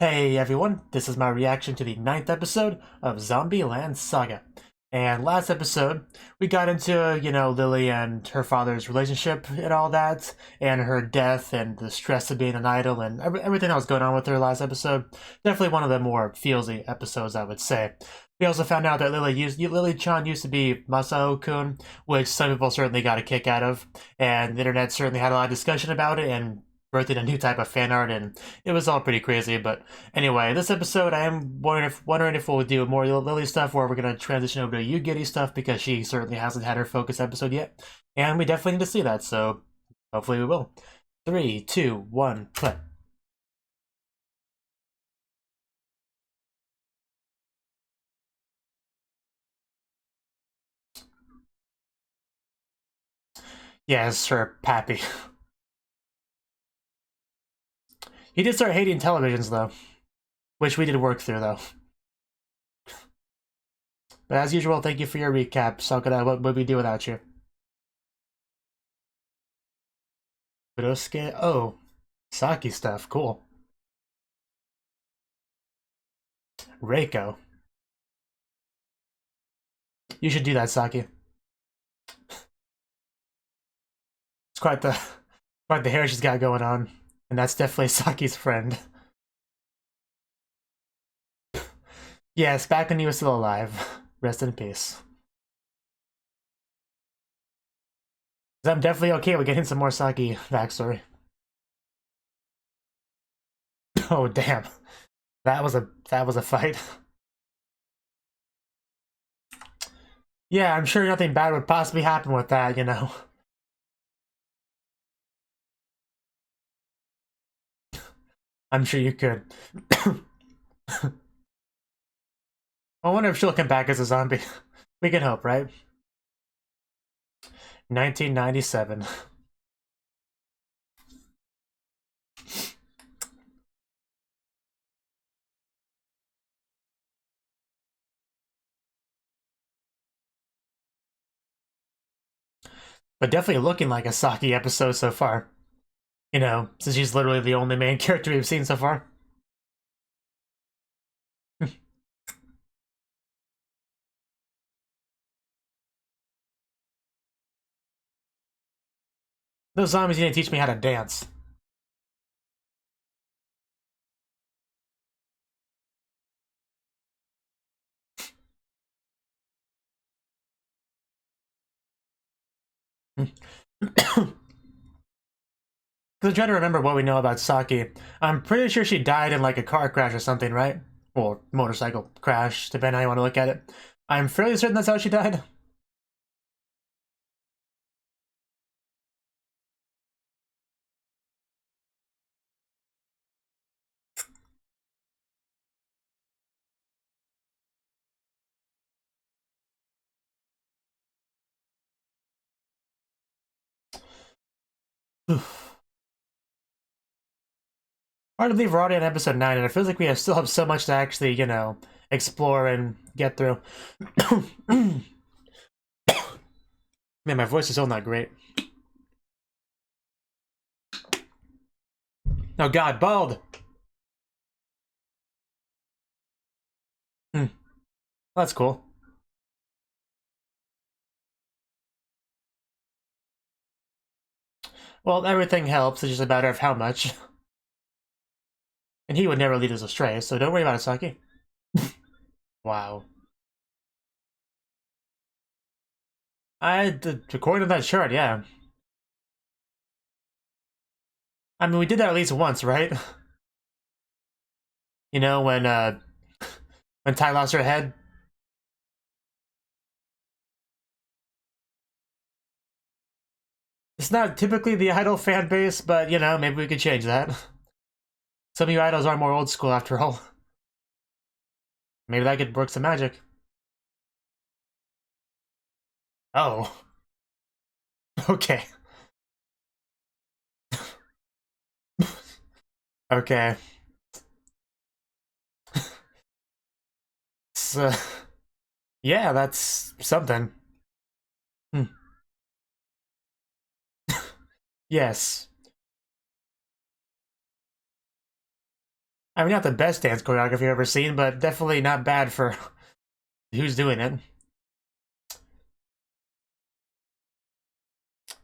Hey everyone, this is my reaction to the 9th episode of Zombieland Saga. And last episode, we got into, Lily and her father's relationship and all that, and her death and the stress of being an idol and everything that was going on with her last episode. Definitely one of the more feelsy episodes, I would say. We also found out that Lily-chan used to be Masao-kun, which some people certainly got a kick out of, and the internet certainly had a lot of discussion about it, and birthed a new type of fan art, and it was all pretty crazy. But anyway, this episode, I am wondering if we'll do more Lily stuff, or we're gonna transition over to Yu stuff because she certainly hasn't had her focus episode yet, and we definitely need to see that. So hopefully we will. 3, 2, 1, play. Yes, her Pappy. He did start hating televisions though, which we did work through though. But as usual, thank you for your recap. Sakura, what would we do without you? Kurosuke? Oh, Saki stuff. Cool. Reiko. You should do that, Saki. It's quite the hair she's got going on. And that's definitely Saki's friend. Yes, back when he was still alive. Rest in peace. I'm definitely okay with getting some more Saki backstory. Oh damn. That was a fight. Yeah, I'm sure nothing bad would possibly happen with that, you know. I'm sure you could. I wonder if she'll come back as a zombie. We can hope, right? 1997. But definitely looking like a Saki episode so far. You know, since she's literally the only main character we've seen so far. Those zombies need to teach me how to dance. I'm trying to remember what we know about Saki. I'm pretty sure she died in like a car crash or something, right? Or motorcycle crash, depending on how you want to look at it. I'm fairly certain that's how she died. Hard to believe we're already on episode 9, and it feels like we still have so much to actually, explore and get through. Man, my voice is still not great. Oh god, bald! Hmm. That's cool. Well, everything helps, it's just a matter of how much. And he would never lead us astray, so don't worry about it, Saki. Wow. According to that chart, yeah. I mean, we did that at least once, right? You know, when Ty lost her head? It's not typically the idol fan base, but, maybe we could change that. Some of you idols are more old school after all. Maybe that could work some magic. Oh. Okay. Okay. So, yeah, that's something. Hmm. Yes. I mean, not the best dance choreography I've ever seen, but definitely not bad for who's doing it.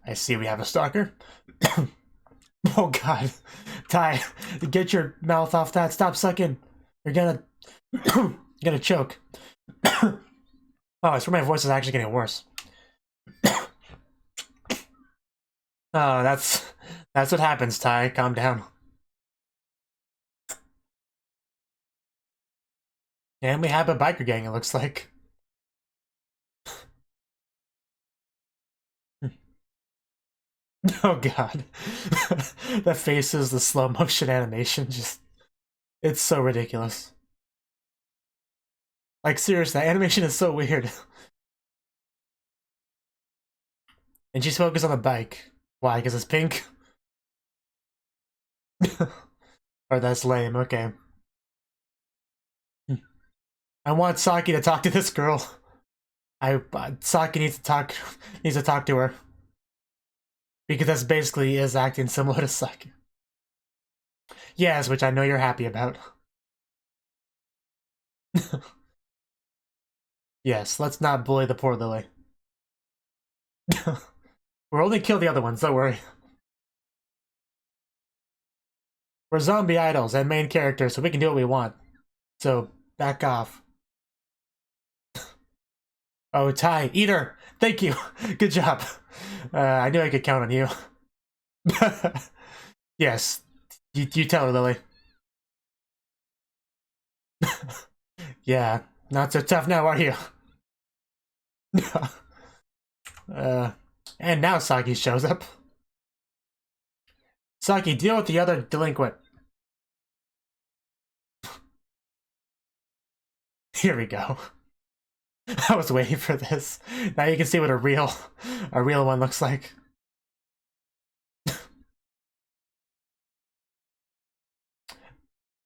I see we have a stalker. Oh god. Ty, get your mouth off that. Stop sucking. You're gonna... you're gonna choke. Oh, I swear my voice is actually getting worse. Oh, that's what happens, Ty. Calm down. And we have a biker gang, it looks like. Oh god. The faces, the slow motion animation, just... it's so ridiculous. Like, seriously, that animation is so weird. And she's focused on the bike. Why? Because it's pink? Or that's lame, okay. I want Saki to talk to this girl. Saki needs to talk to her. Because that's basically is acting similar to Saki. Yes, which I know you're happy about. Yes, let's not bully the poor Lily. We'll only kill the other ones, don't worry. We're zombie idols and main characters, so we can do what we want. So, back off. Oh, Ty, eat her! Thank you! Good job! I knew I could count on you. Yes, you tell her, Lily. Yeah, not so tough now, are you? And now Saki shows up. Saki, deal with the other delinquent. Here we go. I was waiting for this. Now you can see what a real one looks like.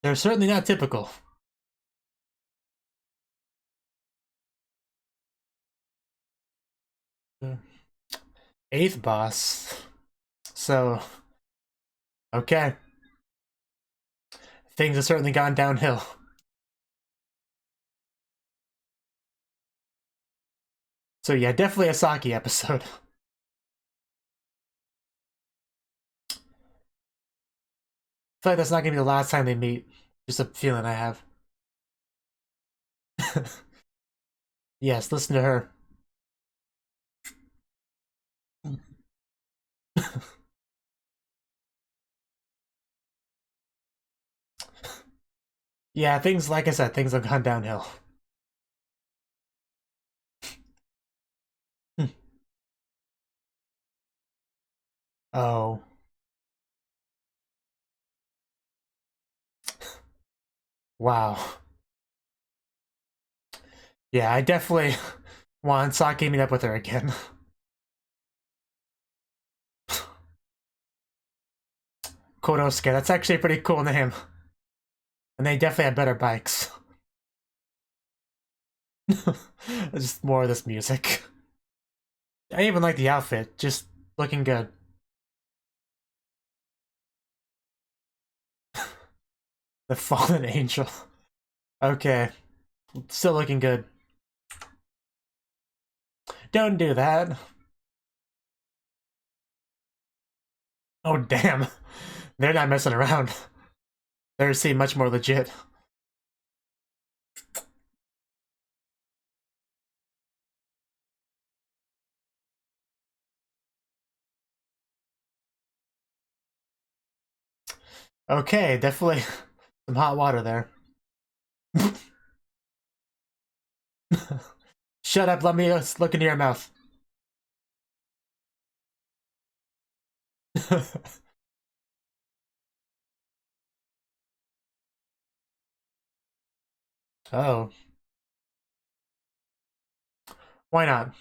They're certainly not typical. Eighth boss. So, okay. Things have certainly gone downhill. So yeah, definitely a Saki episode. I feel like that's not gonna be the last time they meet. Just a feeling I have. Yes, listen to her. Yeah, things, like I said, things have gone downhill. Oh. Wow. Yeah, I definitely want Saki to meet up with her again. Kodosuke, that's actually a pretty cool name. And they definitely have better bikes. Just more of this music. I even like the outfit, just looking good. The fallen angel. Okay. Still looking good. Don't do that. Oh, damn. They're not messing around. They're seem much more legit. Okay, definitely some hot water there. Shut up, let me look into your mouth. Oh. Why not?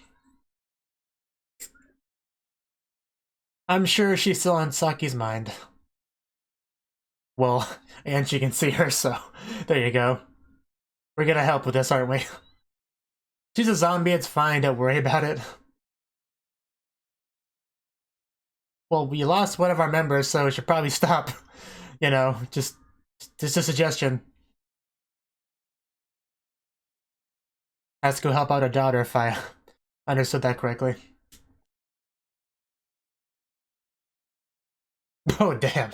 I'm sure she's still on Saki's mind. Well, and she can see her, so there you go. We're gonna help with this, aren't we? She's a zombie, it's fine, don't worry about it. Well, we lost one of our members, so we should probably stop, you know, just Just a suggestion. Has to go help out her daughter if I understood that correctly. Oh, damn.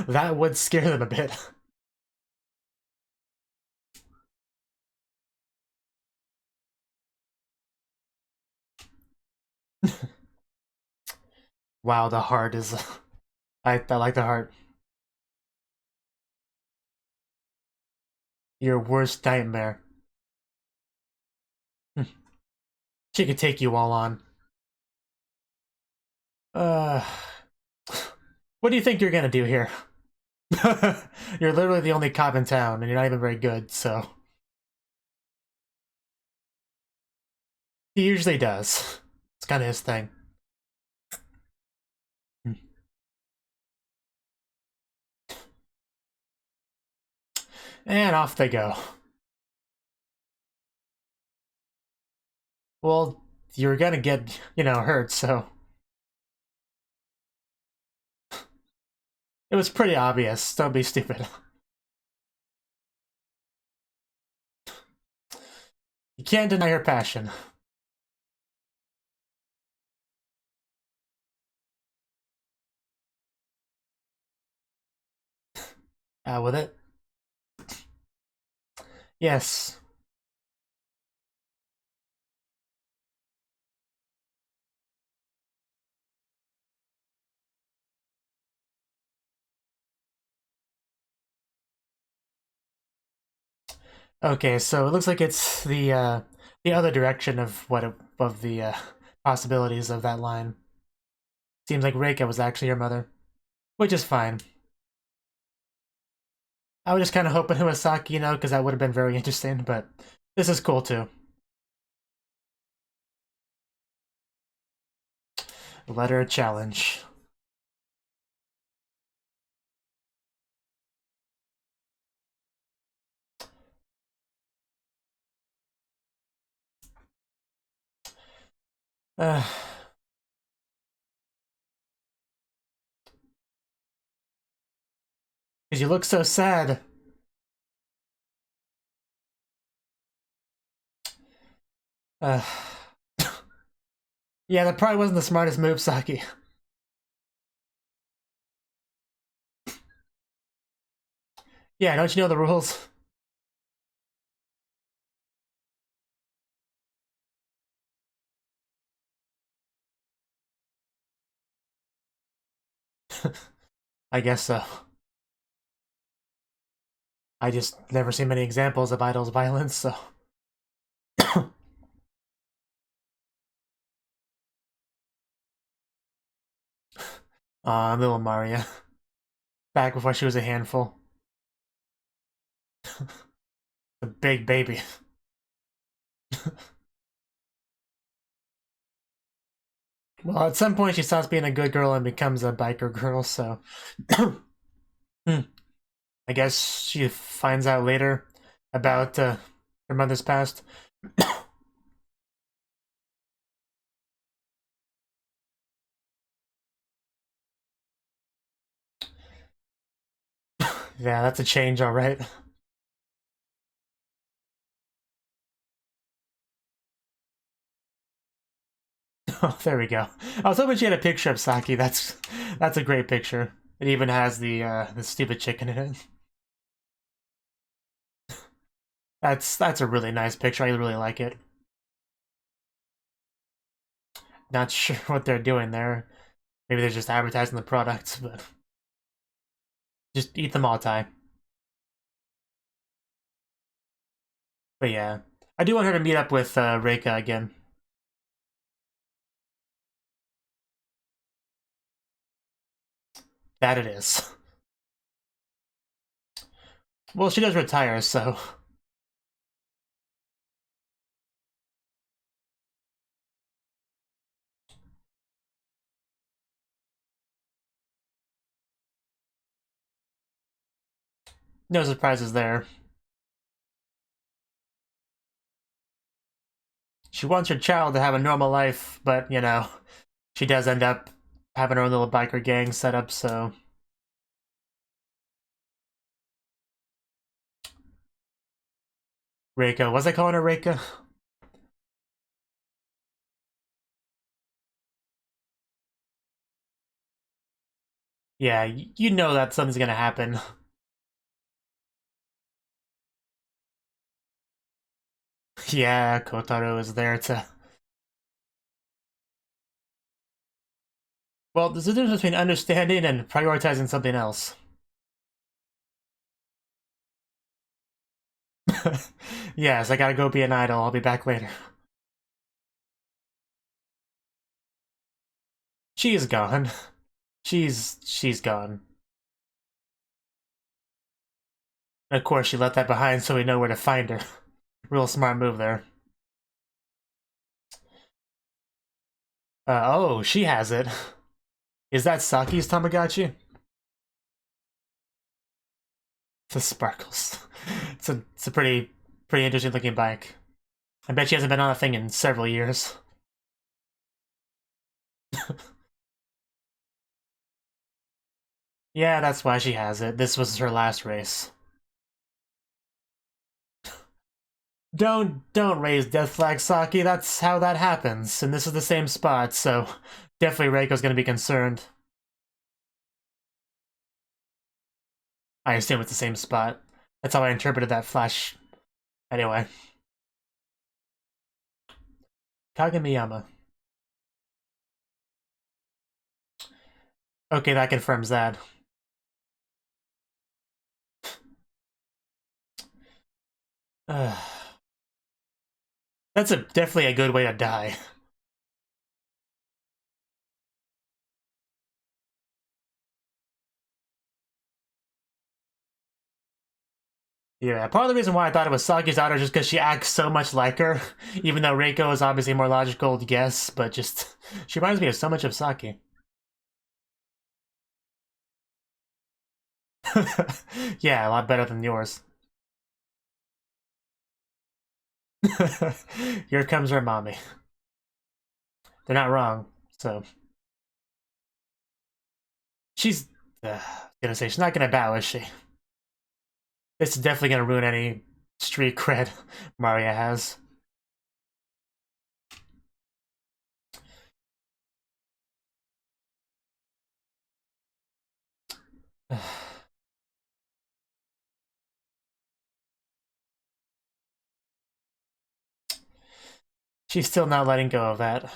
That would scare them a bit. Wow, the heart is... I like the heart. Your worst nightmare. She could take you all on. What do you think you're gonna do here? You're literally the only cop in town, and you're not even very good, so... He usually does. It's kind of his thing. And off they go. Well, you're gonna get, hurt, so... It was pretty obvious. Don't be stupid. You can't deny her passion. Out with it. Yes. Okay, so it looks like it's the other direction of the possibilities of that line. Seems like Reika was actually her mother, which is fine. I was just kind of hoping it was Saki, because that would have been very interesting, but this is cool too. Let her challenge. Because you look so sad. Yeah, that probably wasn't the smartest move, Saki. Yeah, don't you know the rules? I guess so. I just never seen many examples of idol's violence, so... Little Maria. Back before she was a handful. A big baby. Well, at some point she stops being a good girl and becomes a biker girl, so... I guess she finds out later about her mother's past. Yeah, that's a change, alright. Oh, there we go. I was hoping she had a picture of Saki. That's a great picture. It even has the stupid chicken in it. That's a really nice picture. I really like it. Not sure what they're doing there. Maybe they're just advertising the products, but just eat them all, Ty. But yeah, I do want her to meet up with Reika again. That it is. Well, she does retire, so... No surprises there. She wants her child to have a normal life, but, she does end up having her own little biker gang set up, so... Reiko. Was I calling her Reika? Yeah, you know that something's gonna happen. Yeah, Kotaro is there to... Well, there's a difference between understanding and prioritizing something else. Yes, I gotta go be an idol. I'll be back later. She's gone. She's gone. And of course, she left that behind so we know where to find her. Real smart move there. Oh, she has it. Is that Saki's Tamagotchi? The sparkles. It's a pretty interesting looking bike. I bet she hasn't been on a thing in several years. Yeah, that's why she has it. This was her last race. Don't raise death flag, Saki. That's how that happens. And this is the same spot, so definitely Reiko's gonna be concerned. I assume it's the same spot. That's how I interpreted that flash. Anyway. Kagemiyama. Okay, that confirms that. That's definitely a good way to die. Yeah, part of the reason why I thought it was Saki's daughter is just because she acts so much like her. Even though Reiko is obviously more logical, yes, but just... She reminds me of so much of Saki. Yeah, a lot better than yours. Here comes her mommy. They're not wrong, so... She's... gonna say, she's not gonna bow, is she? This is definitely gonna ruin any street cred Maria has. She's still not letting go of that.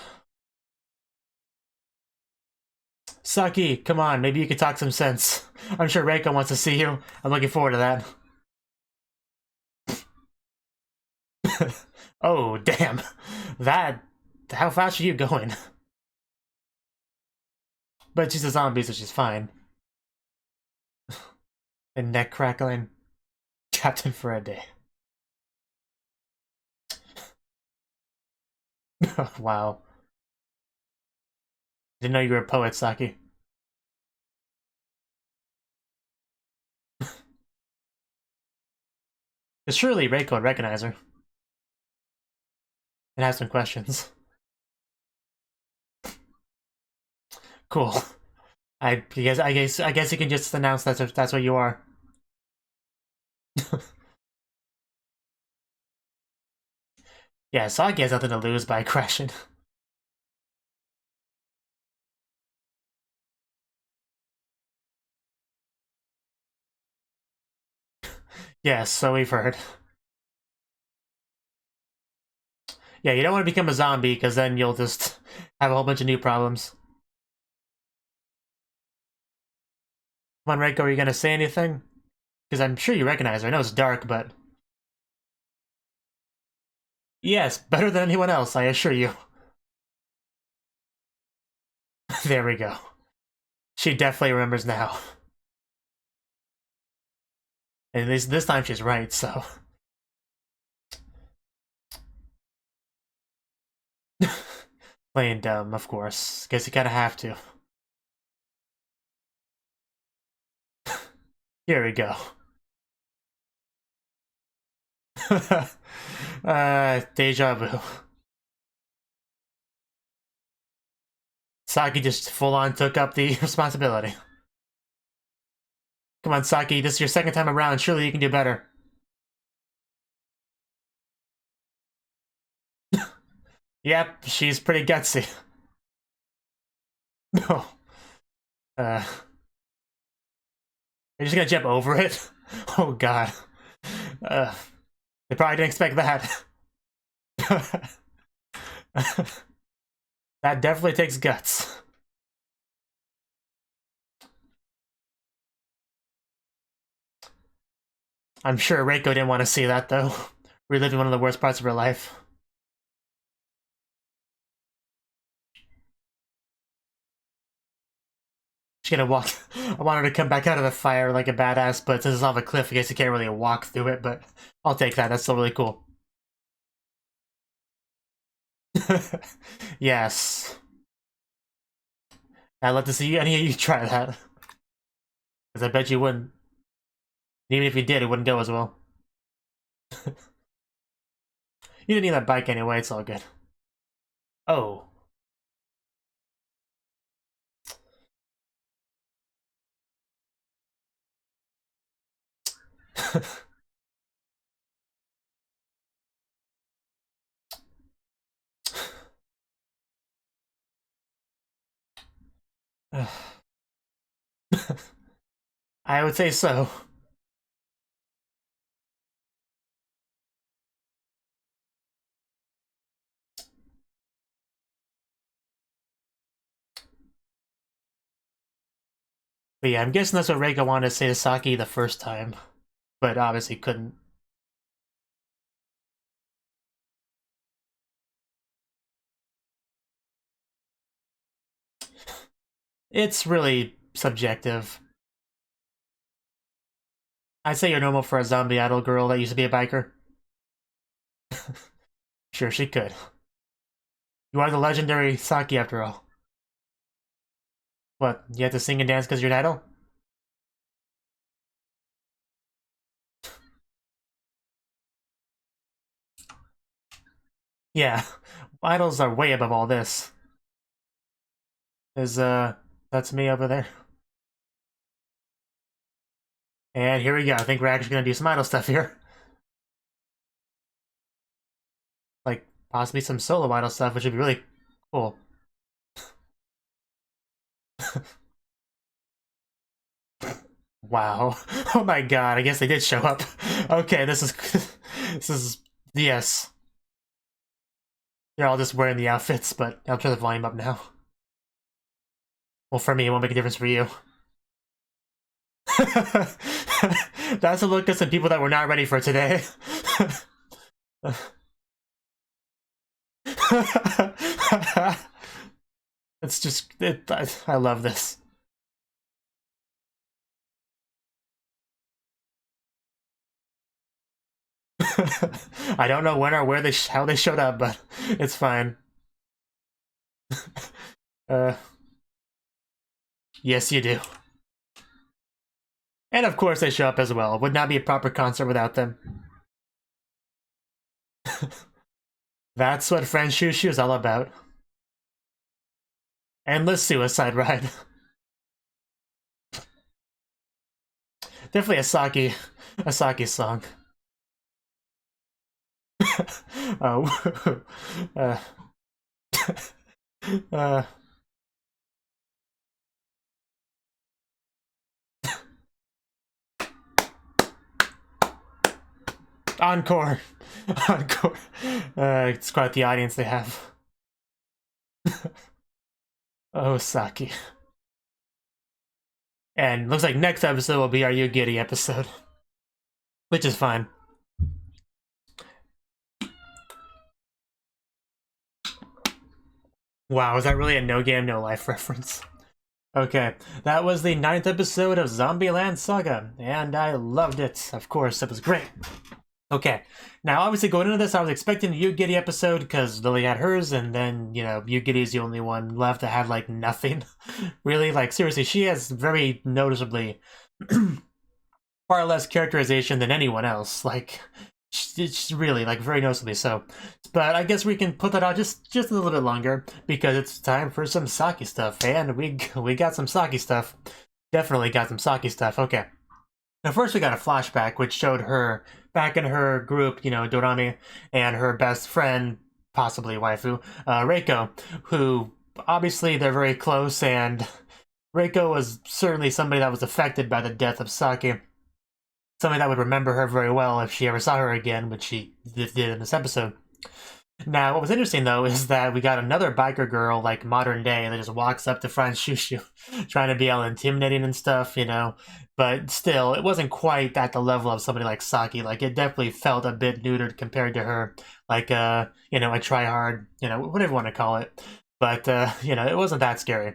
Saki, come on, maybe you could talk some sense. I'm sure Reiko wants to see you. I'm looking forward to that. Oh, damn. That... How fast are you going? But she's a zombie, so she's fine. And neck crackling. Captain for a day. Wow. Didn't know you were a poet, Saki. Because surely Reiko would recognize her. And have some questions. Cool. I guess you can just announce that's what you are. Yeah, Saki has nothing to lose by crashing. Yes, so we've heard. Yeah, you don't want to become a zombie, because then you'll just have a whole bunch of new problems. Come on, Reiko, are you gonna say anything? Because I'm sure you recognize her. I know it's dark, but... Yes, better than anyone else, I assure you. There we go. She definitely remembers now. And this time she's right, so... Playing dumb, of course. Guess you kinda have to. Here we go. Deja vu. Saki just full-on took up the responsibility. Come on, Saki, this is your second time around. Surely you can do better. Yep, she's pretty gutsy. No. You're just gonna jump over it? Oh god. They probably didn't expect that. That definitely takes guts. I'm sure Reiko didn't want to see that, though. Reliving one of the worst parts of her life. She's gonna walk. I want her to come back out of the fire like a badass, but since it's off a cliff, I guess you can't really walk through it, but I'll take that. That's still really cool. Yes. I'd love to see any of you try that. Because I bet you wouldn't. Even if you did, it wouldn't go as well. You didn't need that bike anyway, it's all good. Oh. I would say so. But yeah, I'm guessing that's what Reiko wanted to say to Saki the first time, but obviously couldn't. It's really subjective. I'd say you're normal for a zombie idol girl that used to be a biker. Sure, she could. You are the legendary Saki after all. What, you have to sing and dance because you're an idol? Yeah, idols are way above all this. That's me over there. And here we go. I think we're actually gonna do some idol stuff here. Like, possibly some solo idol stuff, which would be really cool. Wow. Oh my god, I guess they did show up. Okay, this is... this is... yes. They're all just wearing the outfits, but I'll turn the volume up now. Well, for me, it won't make a difference for you. That's a look at some people that were not ready for today. It's just... I love this. I don't know when or where how they showed up, but it's fine. Yes, you do. And of course they show up as well. It would not be a proper concert without them. That's what Friend Shushu is all about. Endless suicide ride. Definitely a Saki song. Oh. Encore. Encore. It's quite the audience they have. Oh, Saki. And looks like next episode will be our You Giddy episode. Which is fine. Wow, is that really a No Game, No Life reference? Okay, that was the 9th episode of Zombieland Saga, and I loved it. Of course, it was great. Okay, now obviously going into this, I was expecting a You Giddy episode because Lily had hers, and then, you know, You Giddy's the only one left that had, like, nothing. Really, like, seriously, she has very noticeably far less characterization than anyone else. Like, it's really, like, very noticeably so. But I guess we can put that out just a little bit longer, because it's time for some Saki stuff, and we got some Saki stuff. Definitely got some Saki stuff, okay. Now first we got a flashback, which showed her back in her group, you know, Dorami, and her best friend possibly waifu, Reiko, who obviously they're very close, and Reiko was certainly somebody that was affected by the death of Saki. Somebody that would remember her very well if she ever saw her again, which she did in this episode. Now, what was interesting, though, is that we got another biker girl, like modern day, that just walks up to front Shushu, trying to be all intimidating and stuff, you know? But still, it wasn't quite at the level of somebody like Saki. Like, it definitely felt a bit neutered compared to her. Like, you know, a try-hard, you know, whatever you want to call it. But, you know, it wasn't that scary.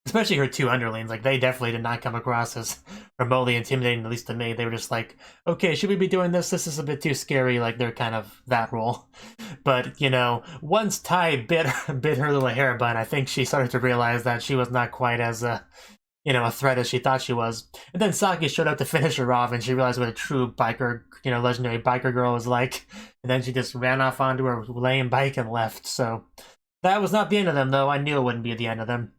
Especially her two underlings, like, they definitely did not come across as remotely intimidating, at least to me. They were just like, okay, should we be doing this? This is a bit too scary, like, they're kind of that role. But, you know, once Tai bit her little hair bun, I think she started to realize that she was not quite as, you know, a threat as she thought she was. And then Saki showed up to finish her off, and she realized what a true biker, you know, legendary biker girl was like. And then she just ran off onto her lame bike and left, so... That was not the end of them, though. I knew it wouldn't be the end of them.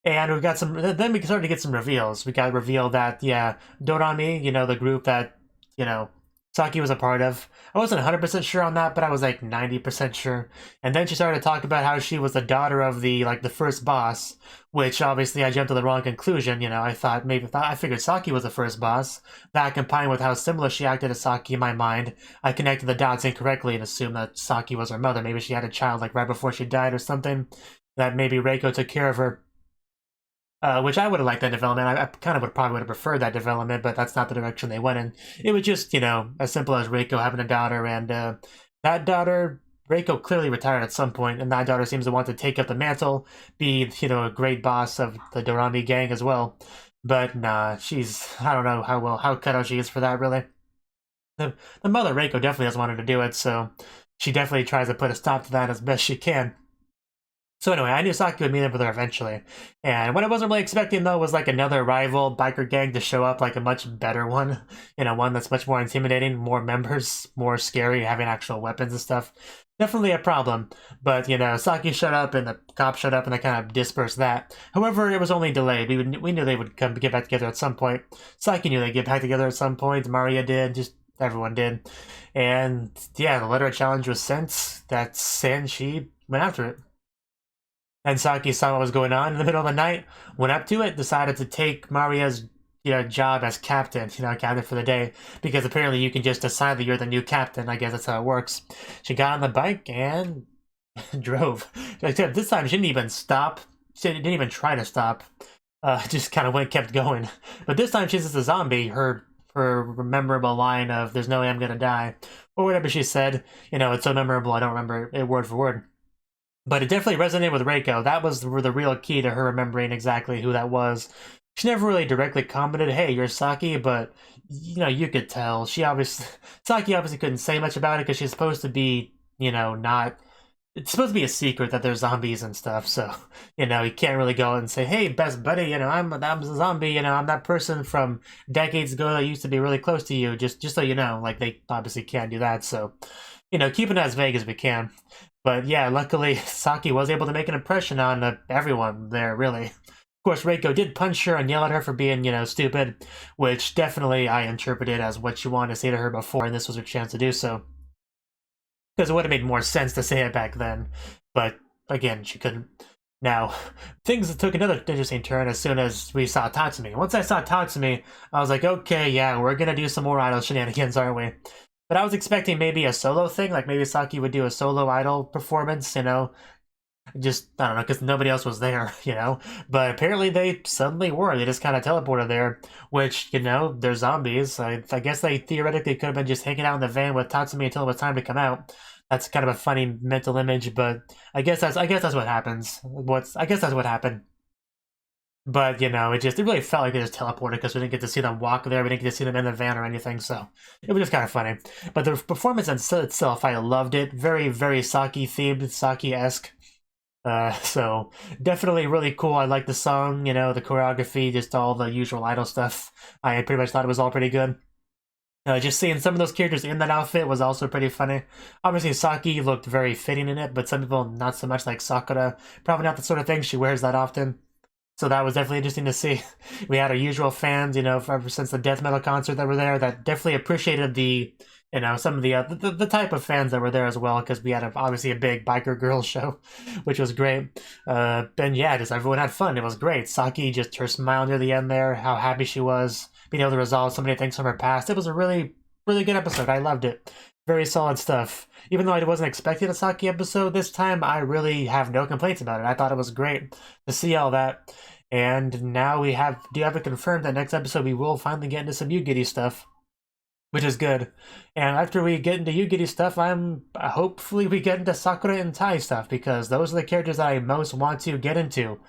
And we got some. Then we started to get some reveals. We got revealed that, yeah, Dorami, you know, the group that, you know, Saki was a part of. I wasn't 100% sure on that, but I was like 90% sure. And then she started to talk about how she was the daughter of the, like, the first boss, which obviously I jumped to the wrong conclusion. You know, I figured Saki was the first boss. That combined with how similar she acted to Saki in my mind, I connected the dots incorrectly and assumed that Saki was her mother. Maybe she had a child, like, right before she died or something. That maybe Reiko took care of her. Which I would have liked that development. I kind of probably would have preferred that development, but that's not the direction they went in. It was just, you know, as simple as Reiko having a daughter, and that daughter, Reiko clearly retired at some point, and that daughter seems to want to take up the mantle, be, you know, a great boss of the Dorami gang as well. But nah, I don't know how cut out she is for that, really. The mother, Reiko, definitely doesn't want her to do it, so she definitely tries to put a stop to that as best she can. So anyway, I knew Saki would meet up with her eventually. And what I wasn't really expecting, though, was like another rival biker gang to show up, like a much better one. You know, one that's much more intimidating, more members, more scary, having actual weapons and stuff. Definitely a problem. But, you know, Saki showed up and the cops showed up and they kind of dispersed that. However, it was only delayed. We knew they would get back together at some point. Saki knew they'd get back together at some point. Maria did. Just everyone did. And, yeah, the letter of challenge was sent. And she went after it. And Saki saw what was going on in the middle of the night, went up to it, decided to take Maria's, you know, job as captain, you know, captain for the day, because apparently you can just decide that you're the new captain. I guess that's how it works. She got on the bike and drove. Except this time she didn't even stop. She didn't even try to stop. Just kind of kept going. But this time she's just a zombie. Her memorable line of "There's no way I'm gonna die," or whatever she said. You know, it's so memorable I don't remember it word for word. But it definitely resonated with Reiko. That was the real key to her remembering exactly who that was. She never really directly commented, "Hey, you're Saki," but, you know, you could tell. Saki obviously couldn't say much about it because she's supposed to be, you know, not... It's supposed to be a secret that there's zombies and stuff, so, you know, you can't really go out and say, "Hey, best buddy, you know, I'm a zombie, you know, I'm that person from decades ago that used to be really close to you," just so you know. Like, they obviously can't do that, so, you know, keep it as vague as we can. But yeah, luckily, Saki was able to make an impression on everyone there, really. Of course, Reiko did punch her and yell at her for being, you know, stupid, which definitely I interpreted as what she wanted to say to her before, and this was her chance to do so. Because it would have made more sense to say it back then. But, again, she couldn't. Now, things took another interesting turn as soon as we saw Tatsumi. Once I saw Tatsumi, I was like, okay, yeah, we're gonna do some more idol shenanigans, aren't we? But I was expecting maybe a solo thing, like maybe Saki would do a solo idol performance, you know? Just, I don't know, because nobody else was there, you know? But apparently they suddenly were. They just kind of teleported there, which, you know, they're zombies. I guess they theoretically could have been just hanging out in the van with Tatsumi until it was time to come out. That's kind of a funny mental image, but I guess that's what happens. I guess that's what happened. But, you know, it really felt like they just teleported because we didn't get to see them walk there. We didn't get to see them in the van or anything, so it was just kind of funny. But the performance itself, I loved it. Very, very Saki-themed, Saki-esque. So definitely really cool. I like the song, you know, the choreography, just all the usual idol stuff. I pretty much thought it was all pretty good. Just seeing some of those characters in that outfit was also pretty funny. Obviously, Saki looked very fitting in it, but some people not so much, like Sakura. Probably not the sort of thing she wears that often. So that was definitely interesting to see. We had our usual fans, ever since the death metal concert that were there, that definitely appreciated some of the type of fans that were there as well, because we had obviously a big biker girls show, which was great. And yeah, just everyone had fun. It was great. Saki, just her smile near the end there, how happy she was being able to resolve so many things from her past. It was a really, really good episode. I loved it. Very solid stuff. Even though I wasn't expecting a Saki episode this time, I really have no complaints about it. I thought it was great to see all that. And now we have it confirmed that next episode we will finally get into some Yu-Gi stuff, which is good. And after we get into Yu-Gi stuff, hopefully we get into Sakura and Tai stuff, because those are the characters that I most want to get into.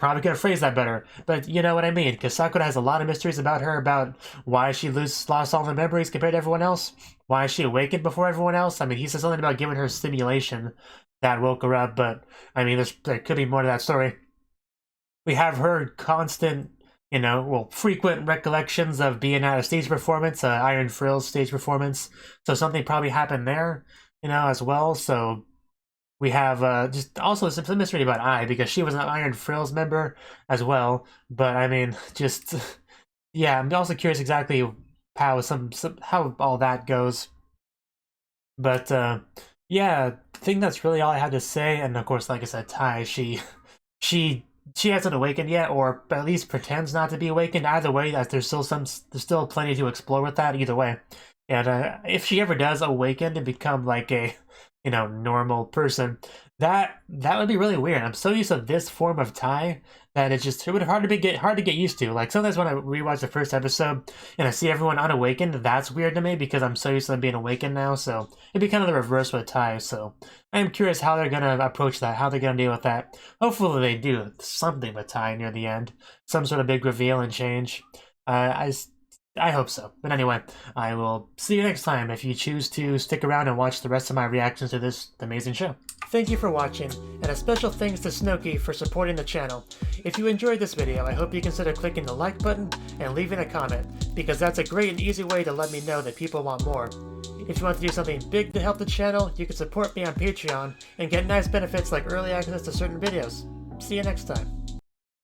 Probably could have phrased that better, but you know what I mean, because Sakura has a lot of mysteries about her, about why she lost all the memories compared to everyone else, why she awakened before everyone else. I mean, he said something about giving her stimulation that woke her up, but I mean, there could be more to that story. We have her constant, frequent recollections of being at a stage performance, Iron Frill's stage performance, so something probably happened there, as well, so... We have just also some mystery about Ai, because she was an Iron Frills member as well. But I mean, just yeah, I'm also curious exactly how how all that goes. But yeah, I think that's really all I had to say. And of course, like I said, Tai, she hasn't awakened yet, or at least pretends not to be awakened. Either way, that there's still plenty to explore with that. Either way, and if she ever does awaken and become like a normal person, that would be really weird. I'm so used to this form of Tai that it would hard to get used to. Like sometimes when I rewatch the first episode and I see everyone unawakened, that's weird to me, because I'm so used to them being awakened now. So it'd be kind of the reverse with Tai. So I am curious how they're gonna approach that, how they're gonna deal with that. Hopefully they do something with Tai near the end, some sort of big reveal and change. I hope so. But anyway, I will see you next time if you choose to stick around and watch the rest of my reactions to this amazing show. Thank you for watching, and a special thanks to Cnouki for supporting the channel. If you enjoyed this video, I hope you consider clicking the like button and leaving a comment, because that's a great and easy way to let me know that people want more. If you want to do something big to help the channel, you can support me on Patreon and get nice benefits like early access to certain videos. See you next time.